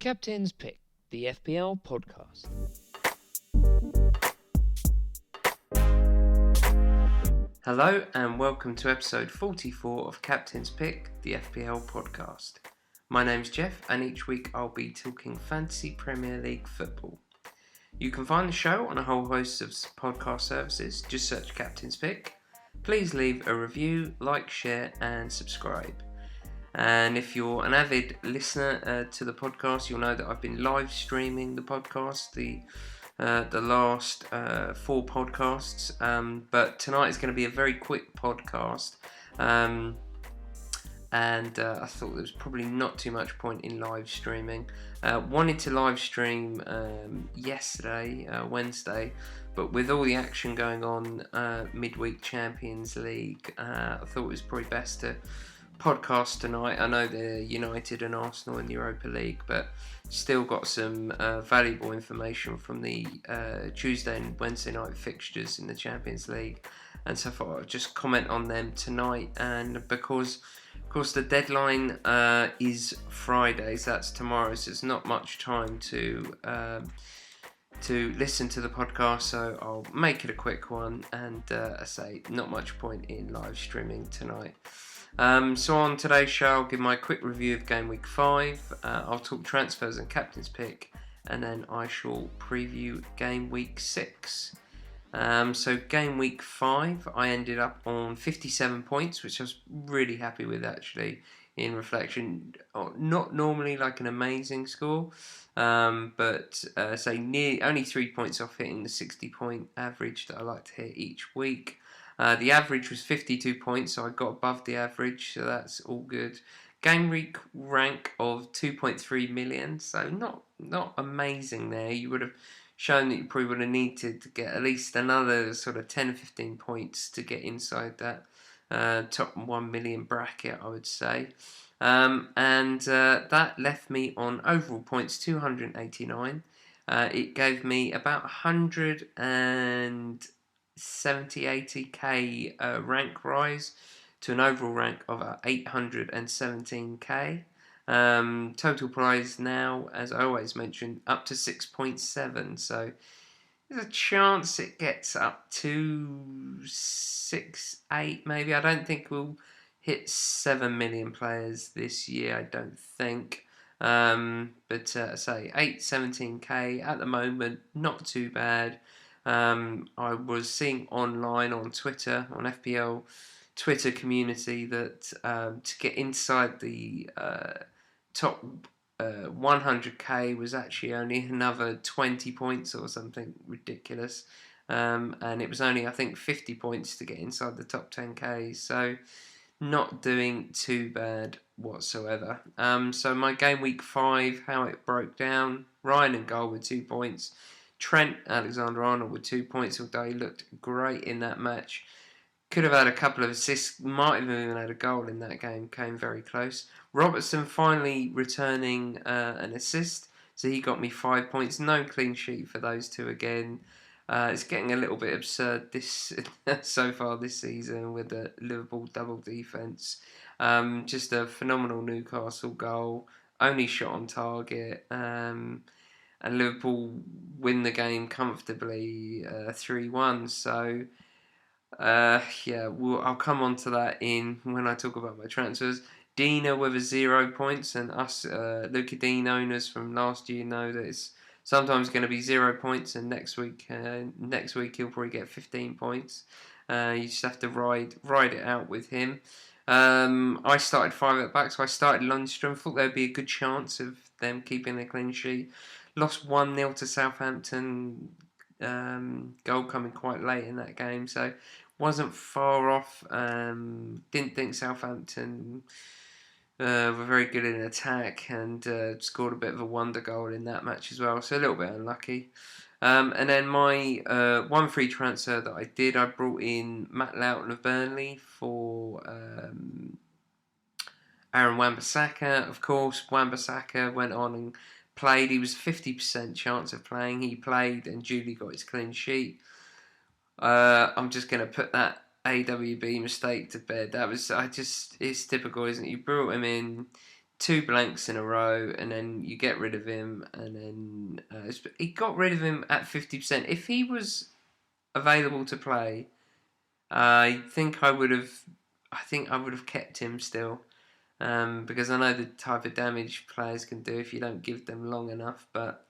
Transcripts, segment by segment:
Captain's Pick, the FPL podcast. Hello and welcome to episode 44 of Captain's Pick, the FPL podcast. My name's Geoff and each week I'll be talking fantasy Premier League football. You can find the show on a whole host of podcast services, just search Captain's Pick. Please leave a review, like, share and subscribe. And if you're an avid listener to the podcast, you'll know that I've been live streaming the podcast, the last 4 podcasts, but tonight is going to be a very quick podcast, and I thought there was probably not too much point in live streaming. Wanted to live stream yesterday, Wednesday, but with all the action going on, midweek Champions League, I thought it was probably best to podcast tonight. I know they're United and Arsenal in the Europa League, but still got some valuable information from the Tuesday and Wednesday night fixtures in the Champions League, and so I thought I'd just comment on them tonight. And because of course the deadline is Friday, so that's tomorrow, so there's not much time to listen to the podcast, so I'll make it a quick one, and I say not much point in live streaming tonight. So on today's show, I'll give my quick review of Game Week 5, I'll talk transfers and Captain's Pick, and then I shall preview Game Week 6. So Game Week 5, I ended up on 57 points, which I was really happy with actually, in reflection. Not normally like an amazing score, but only 3 points off hitting the 60-point average that I like to hit each week. The average was 52 points, so I got above the average, so that's all good. Game week rank of 2.3 million, so not amazing there. You would have shown that you probably would have needed to get at least another sort of 10 or 15 points to get inside that top 1 million bracket, I would say. That left me on overall points 289. It gave me about 80k rank rise to an overall rank of 817k. Total prize now, as I always mention, up to 6.7, so there's a chance it gets up to 6-8 maybe. I don't think we'll hit 7 million players this year, I don't think. But say 817k at the moment, not too bad. I was seeing online on Twitter, on FPL Twitter community, that to get inside the top 100k was actually only another 20 points or something ridiculous, and it was only I think 50 points to get inside the top 10k, so not doing too bad whatsoever. So my Game Week 5, how it broke down: Ryan and goal with 2 points. Trent Alexander-Arnold with 2 points, although he looked great in that match. Could have had a couple of assists, might have even had a goal in that game, came very close. Robertson finally returning an assist, so he got me 5 points. No clean sheet for those two again. It's getting a little bit absurd this so far this season with the Liverpool double defence. Just a phenomenal Newcastle goal, only shot on target. And Liverpool win the game comfortably 3-1. So, I'll come on to that when I talk about my transfers. Dina with 0 points, and us Luca Dean owners from last year know that it's sometimes going to be 0 points, and next week he'll probably get 15 points. You just have to ride it out with him. I started 5 at back, so I started Lundstrom. Thought there'd be a good chance of them keeping their clean sheet. Lost 1-0 to Southampton, goal coming quite late in that game, so wasn't far off. Didn't think Southampton were very good in attack, and scored a bit of a wonder goal in that match as well, so a little bit unlucky. And then my one free transfer that I did, I brought in Matt Loughton of Burnley for Aaron Wan-Bissaka. Of course, Wan-Bissaka went on and played. He was 50% chance of playing. He played and duly got his clean sheet. I'm just going to put that AWB mistake to bed. It's typical, isn't it? You brought him in, 2 blanks in a row, and then you get rid of him, and then he got rid of him at 50%. If he was available to play, I think I would have kept him still, because I know the type of damage players can do if you don't give them long enough. But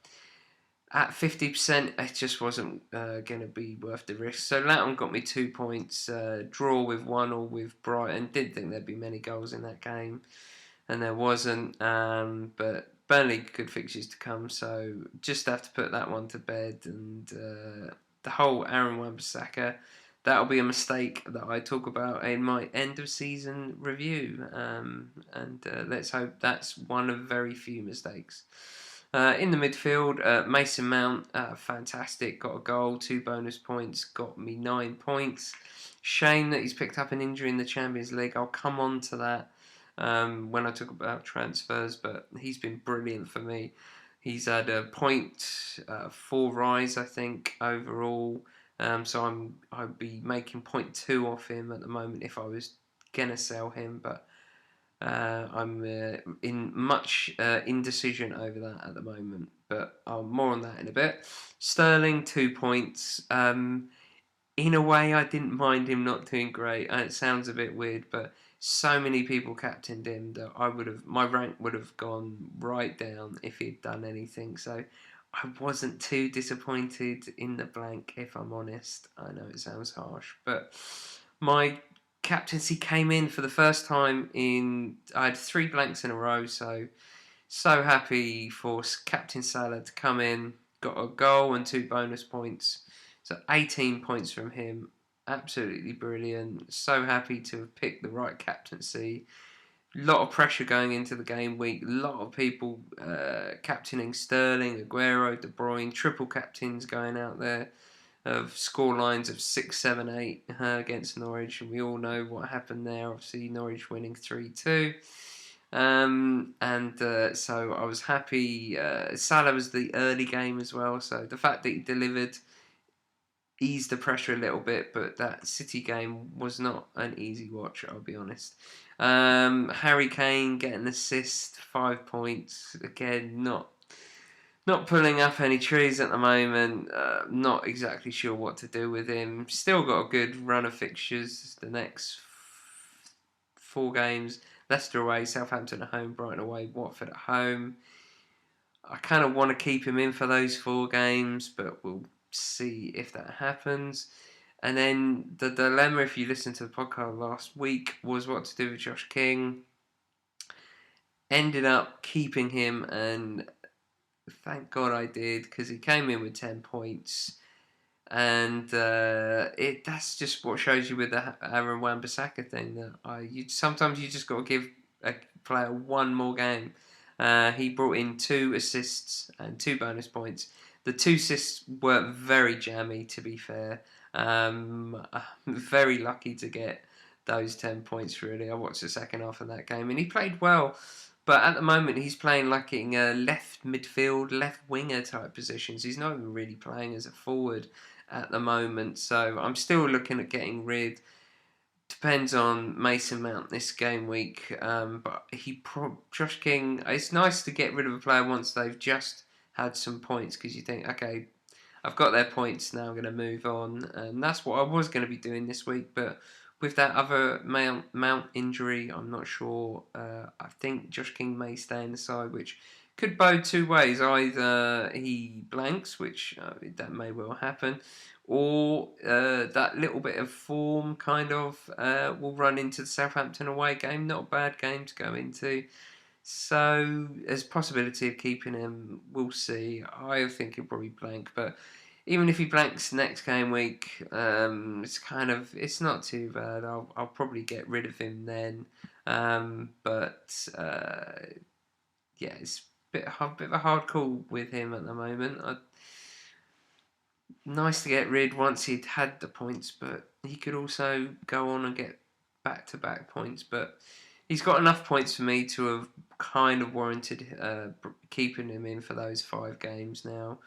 at 50%, it just wasn't going to be worth the risk. So Latham got me 2 points, draw with 1-1 with Brighton. Didn't think there'd be many goals in that game, and there wasn't. But Burnley good fixtures to come, so just have to put that one to bed. And the whole Aaron Wan-Bissaka, that'll be a mistake that I talk about in my end of season review. And let's hope that's one of very few mistakes. In the midfield, Mason Mount, fantastic, got a goal, 2 bonus points, got me 9 points. Shame that he's picked up an injury in the Champions League. I'll come on to that when I talk about transfers, but he's been brilliant for me. He's had a 0.4 rise, I think, overall. So I'd be making 0.2 off him at the moment if I was gonna sell him, but I'm in much indecision over that at the moment, but more on that in a bit. Sterling, 2 points. In a way, I didn't mind him not doing great. It sounds a bit weird, but so many people captained him that my rank would have gone right down if he'd done anything. So I wasn't too disappointed in the blank, if I'm honest. I know it sounds harsh, but my captaincy came in for the first time I had 3 blanks in a row, so happy for Captain Salah to come in, got a goal and 2 bonus points, so 18 points from him, absolutely brilliant. So happy to have picked the right captaincy. A lot of pressure going into the game week, a lot of people captaining Sterling, Aguero, De Bruyne, triple captains going out there of score lines of 6, 7, 8 against Norwich, and we all know what happened there. Obviously, Norwich winning 3-2. So I was happy. Salah was the early game as well, so the fact that he delivered eased the pressure a little bit, but that City game was not an easy watch, I'll be honest. Harry Kane getting an assist, 5 points. Again, not pulling up any trees at the moment. Not exactly sure what to do with him. Still got a good run of fixtures. The next 4 games: Leicester away, Southampton at home, Brighton away, Watford at home. I kind of want to keep him in for those 4 games, but we'll see if that happens. And then the dilemma, if you listened to the podcast last week, was what to do with Josh King. Ended up keeping him, and thank God I did, because he came in with 10 points. And that's just what shows you with the Aaron Wan-Bissaka thing, that sometimes you just got to give a player one more game. He brought in 2 assists and 2 bonus points. The 2 assists were very jammy, to be fair. I'm very lucky to get those 10 points, really. I watched the second half of that game, and he played well. But at the moment, he's playing like in left midfield, left winger type positions. He's not even really playing as a forward at the moment. So I'm still looking at getting rid. Depends on Mason Mount this game week. But Josh King, it's nice to get rid of a player once they've just had some points, because you think, okay, I've got their points, now I'm going to move on. And that's what I was going to be doing this week. But with that other Mount injury, I'm not sure. I think Josh King may stay in the side, which could bode 2 ways. Either he blanks, which that may well happen, or that little bit of form kind of will run into the Southampton away game. Not a bad game to go into. So there's a possibility of keeping him. We'll see. I think he'll probably blank, but even if he blanks next game week, it's not too bad. I'll probably get rid of him then. Yeah, it's bit of a hard call with him at the moment. Nice to get rid once he'd had the points, but he could also go on and get back-to-back points. But he's got enough points for me to have kind of warranted keeping him in for those 5 games now.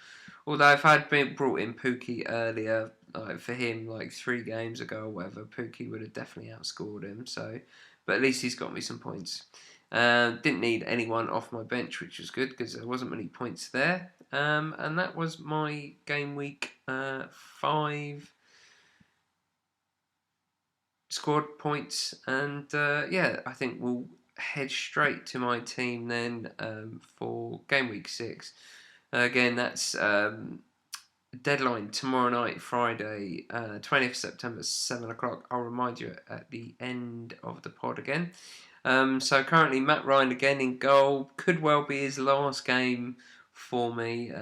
Although if I'd brought in Pookie earlier, for him, 3 games ago or whatever, Pookie would have definitely outscored him. So, but at least he's got me some points. Didn't need anyone off my bench, which was good because there wasn't many points there. And that was my game week 5 squad points. And I think we'll head straight to my team then for game week 6. Again, that's deadline tomorrow night, Friday, 20th September, 7 o'clock. I'll remind you at the end of the pod again. So currently Matt Ryan again in goal. Could well be his last game for me.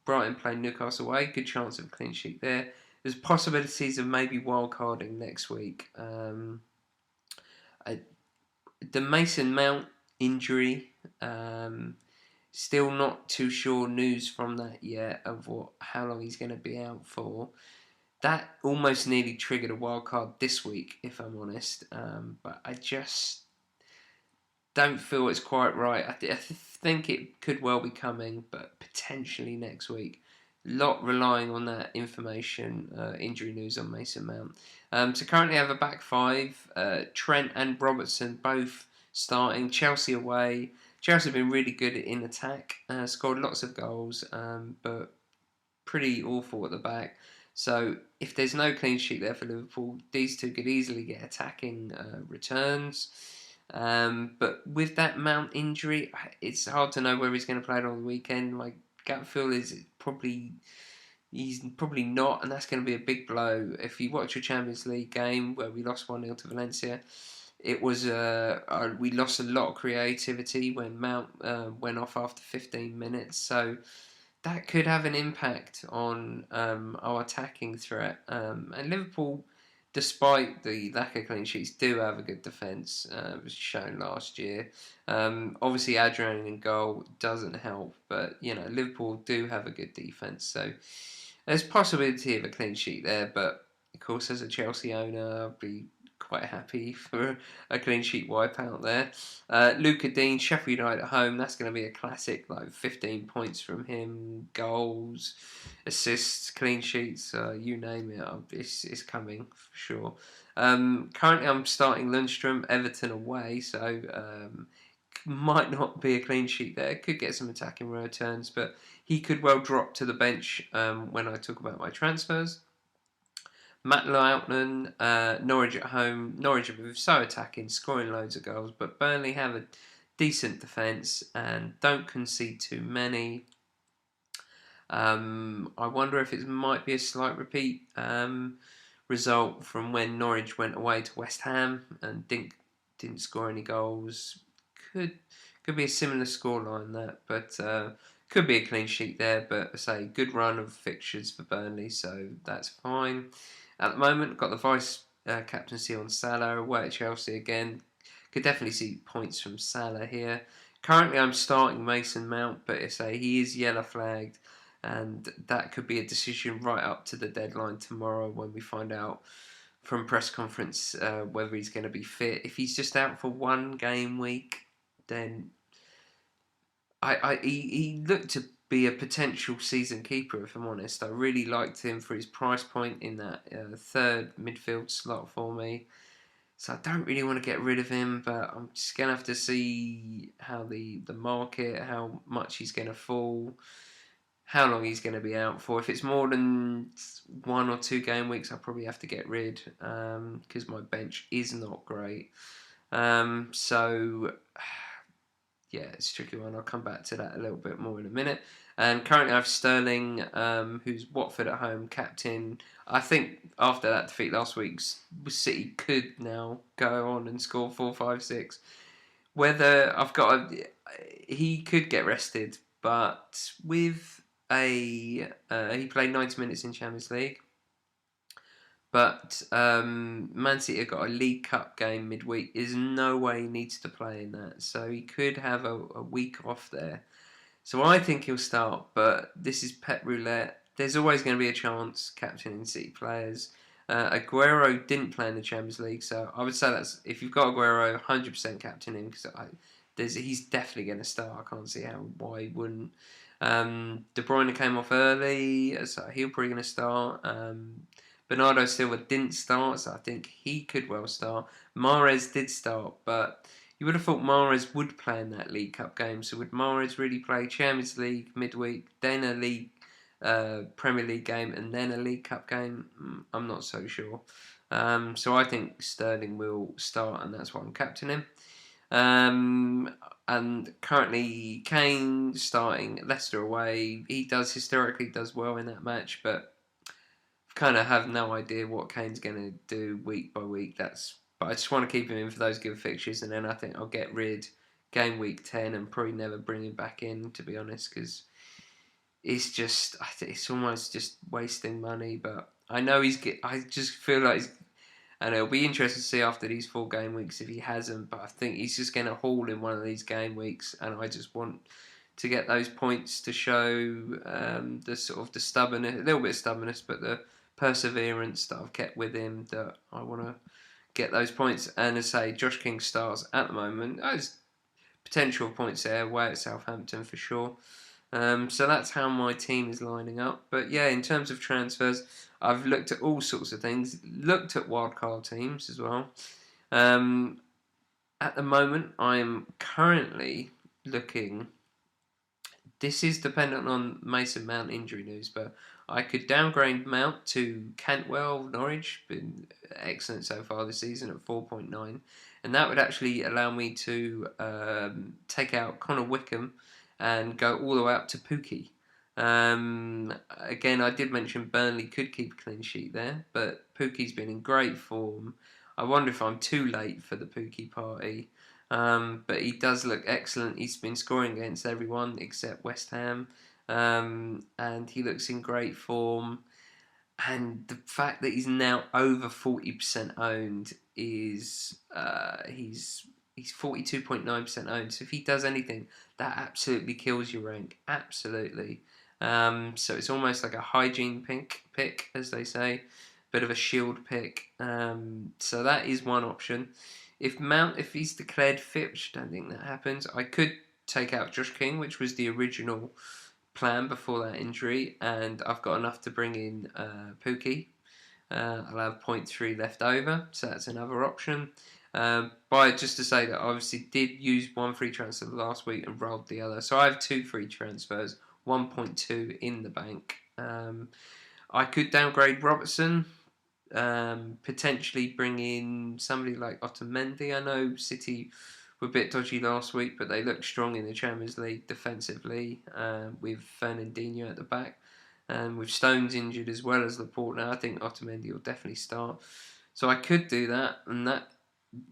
Brighton playing Newcastle away. Good chance of a clean sheet there. There's possibilities of maybe wildcarding next week. The Mason Mount injury. Still not too sure news from that yet of how long he's going to be out for. That almost nearly triggered a wildcard this week, if I'm honest. But I just don't feel it's quite right. I think it could well be coming, but potentially next week. Lot relying on that information, injury news on Mason Mount. So currently I have a back 5. Trent and Robertson both starting. Chelsea away. Chelsea have been really good in attack. Scored lots of goals, but pretty awful at the back. So if there's no clean sheet there for Liverpool, these two could easily get attacking returns. But with that Mount injury, it's hard to know whether he's going to play it on the weekend. My gut feel is he's probably not, and that's going to be a big blow. If you watch a Champions League game where we lost 1-0 to Valencia, it was we lost a lot of creativity when Mount went off after 15 minutes. So that could have an impact on our attacking threat. And Liverpool, despite the lack of clean sheets, do have a good defence. It was shown last year. Obviously, Adrian in goal doesn't help, but Liverpool do have a good defence. So there's possibility of a clean sheet there. But of course, as a Chelsea owner, I'd be quite happy for a clean sheet wipeout there. Luca Dean, Sheffield United at home. That's going to be a classic, like 15 points from him, goals, assists, clean sheets, you name it. It's coming for sure. Currently, I'm starting Lundstrom, Everton away, so might not be a clean sheet there. Could get some attacking returns, but he could well drop to the bench when I talk about my transfers. Matt Loutman, Norwich at home. Norwich are so attacking, scoring loads of goals, but Burnley have a decent defence and don't concede too many. I wonder if it might be a slight repeat result from when Norwich went away to West Ham and didn't score any goals. Could be a similar scoreline that, but could be a clean sheet there. But I say good run of fixtures for Burnley, so that's fine. At the moment, got the vice captaincy on Salah, away at Chelsea again. Could definitely see points from Salah here. Currently, I'm starting Mason Mount, but he is yellow flagged, and that could be a decision right up to the deadline tomorrow when we find out from press conference whether he's going to be fit. If he's just out for one game week, then he looked to be a potential season keeper, if I'm honest. I really liked him for his price point in that third midfield slot for me. So I don't really want to get rid of him, but I'm just going to have to see how the market, how much he's going to fall, how long he's going to be out for. If it's more than 1 or 2 game weeks, I'll probably have to get rid because my bench is not great. It's a tricky one. I'll come back to that a little bit more in a minute. And currently I have Sterling, who's Watford at home, captain. I think after that defeat last week, City could now go on and score 4, 5, 6. Whether he could get rested, but with he played 90 minutes in Champions League. But Man City have got a League Cup game midweek. There's no way he needs to play in that. So he could have a week off there. So I think he'll start, but this is pet roulette. There's always going to be a chance captaining City players. Aguero didn't play in the Champions League, so I would say that's if you've got Aguero, 100% captain him because he's definitely going to start. I can't see why he wouldn't. De Bruyne came off early, so he'll probably going to start. Bernardo Silva didn't start, so I think he could well start. Mahrez did start, but you would have thought Mahrez would play in that League Cup game. So would Mahrez really play Champions League midweek, then a Premier League game, and then a League Cup game? I'm not so sure. So I think Sterling will start, and that's why I'm captaining him. And currently Kane starting Leicester away. He historically does well in that match, but kind of have no idea what Kane's going to do week by week. But I just want to keep him in for those good fixtures, and then I think I'll get rid game week 10 and probably never bring him back in, to be honest, because it's almost just wasting money. But I know I just feel like and it'll be interesting to see after these 4 game weeks if he hasn't. But I think he's just going to haul in one of these game weeks, and I just want to get those points to show the sort of the stubbornness, a little bit of stubbornness, but the perseverance that I've kept with him, that I want to get those points. And as I say, Josh King stars at the moment. There's potential points there away at Southampton for sure. So that's how my team is lining up. But yeah, in terms of transfers, I've looked at all sorts of things. Looked at wildcard teams as well. At the moment, I'm currently looking. This is dependent on Mason Mount injury news, but I could downgrade Mount to Cantwell, Norwich. Been excellent so far this season at 4.9. And that would actually allow me to take out Connor Wickham and go all the way up to Pookie. Again, I did mention Burnley could keep a clean sheet there, but Pookie's been in great form. I wonder if I'm too late for the Pookie party. But he does look excellent. He's been scoring against everyone except West Ham. And he looks in great form. And the fact that he's now over 40% owned is he's 42.9% owned. So if he does anything, that absolutely kills your rank. Absolutely. So it's almost like a hygiene pick, as they say. Bit of a shield pick. So that is one option. If he's declared fit, which I don't think that happens, I could take out Josh King, which was the original plan before that injury, and I've got enough to bring in Pookie. I'll have 0.3 left over, so that's another option. But just to say that I obviously did use one free transfer last week and rolled the other, so I have 2 free transfers, 1.2 in the bank. I could downgrade Robertson. Potentially bring in somebody like Otamendi. I know City were a bit dodgy last week, but they look strong in the Champions League defensively, with Fernandinho at the back, and with Stones injured as well as Laporte now. I think Otamendi will definitely start, so I could do that, and that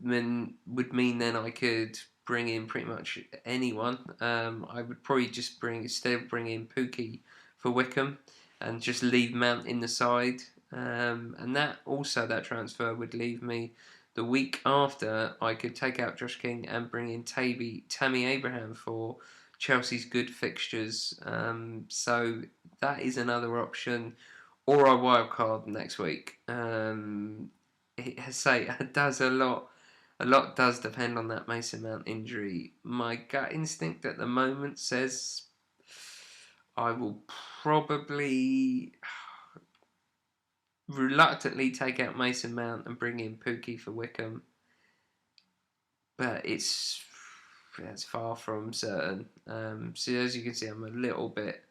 would mean then I could bring in pretty much anyone. I would probably just instead of bring in Pookie for Wickham and just leave Mount in the side. And that transfer would leave me the week after. I could take out Josh King and bring in Tammy Abraham for Chelsea's good fixtures. So that is another option, or I wildcard next week. It does a lot. A lot does depend on that Mason Mount injury. My gut instinct at the moment says I will probably reluctantly take out Mason Mount and bring in Pookie for Wickham, but it's far from certain. So as you can see, I'm a little bit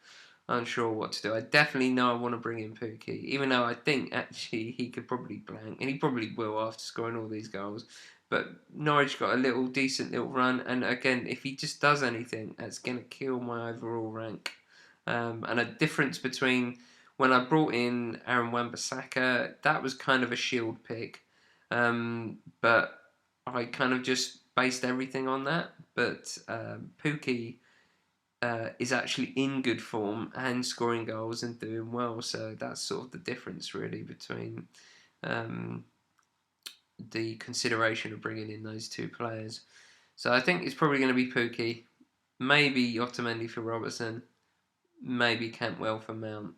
unsure what to do. I definitely know I want to bring in Pookie, even though I think actually he could probably blank, and he probably will after scoring all these goals. But Norwich got a decent little run, and again, if he just does anything, that's going to kill my overall rank. And a difference between when I brought in Aaron Wan-Bissaka, that was kind of a shield pick, but I kind of just based everything on that. But Pookie is actually in good form and scoring goals and doing well, so that's sort of the difference really between the consideration of bringing in those 2 players. So I think it's probably going to be Pookie, maybe Otamendi for Robertson, maybe Cantwell for Mount.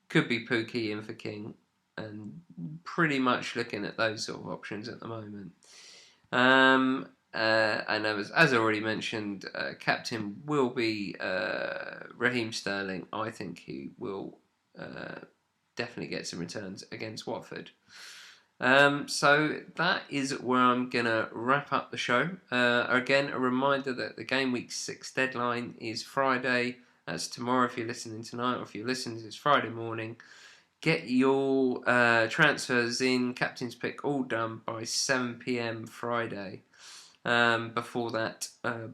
Could be Pookie in for King, and pretty much looking at those sort of options at the moment. And as I already mentioned, captain will be Raheem Sterling. I think he will definitely get some returns against Watford. So that is where I'm going to wrap up the show. Again, a reminder that the Game Week 6 deadline is Friday. That's tomorrow if you're listening tonight, or if you're listening, it's Friday morning. Get your transfers in, captain's pick, all done by 7 p.m. Friday. Before that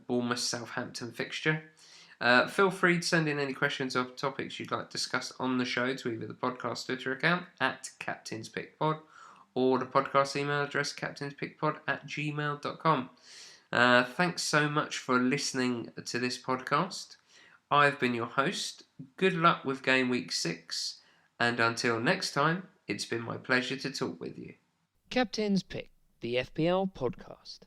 Bournemouth-Southampton fixture. Feel free to send in any questions or topics you'd like discussed on the show to either the podcast Twitter account at CaptainsPickPod or the podcast email address captainspickpod@gmail.com. Thanks so much for listening to this podcast. I've been your host. Good luck with Game Week 6, and until next time, it's been my pleasure to talk with you. Captain's Pick, the FPL podcast.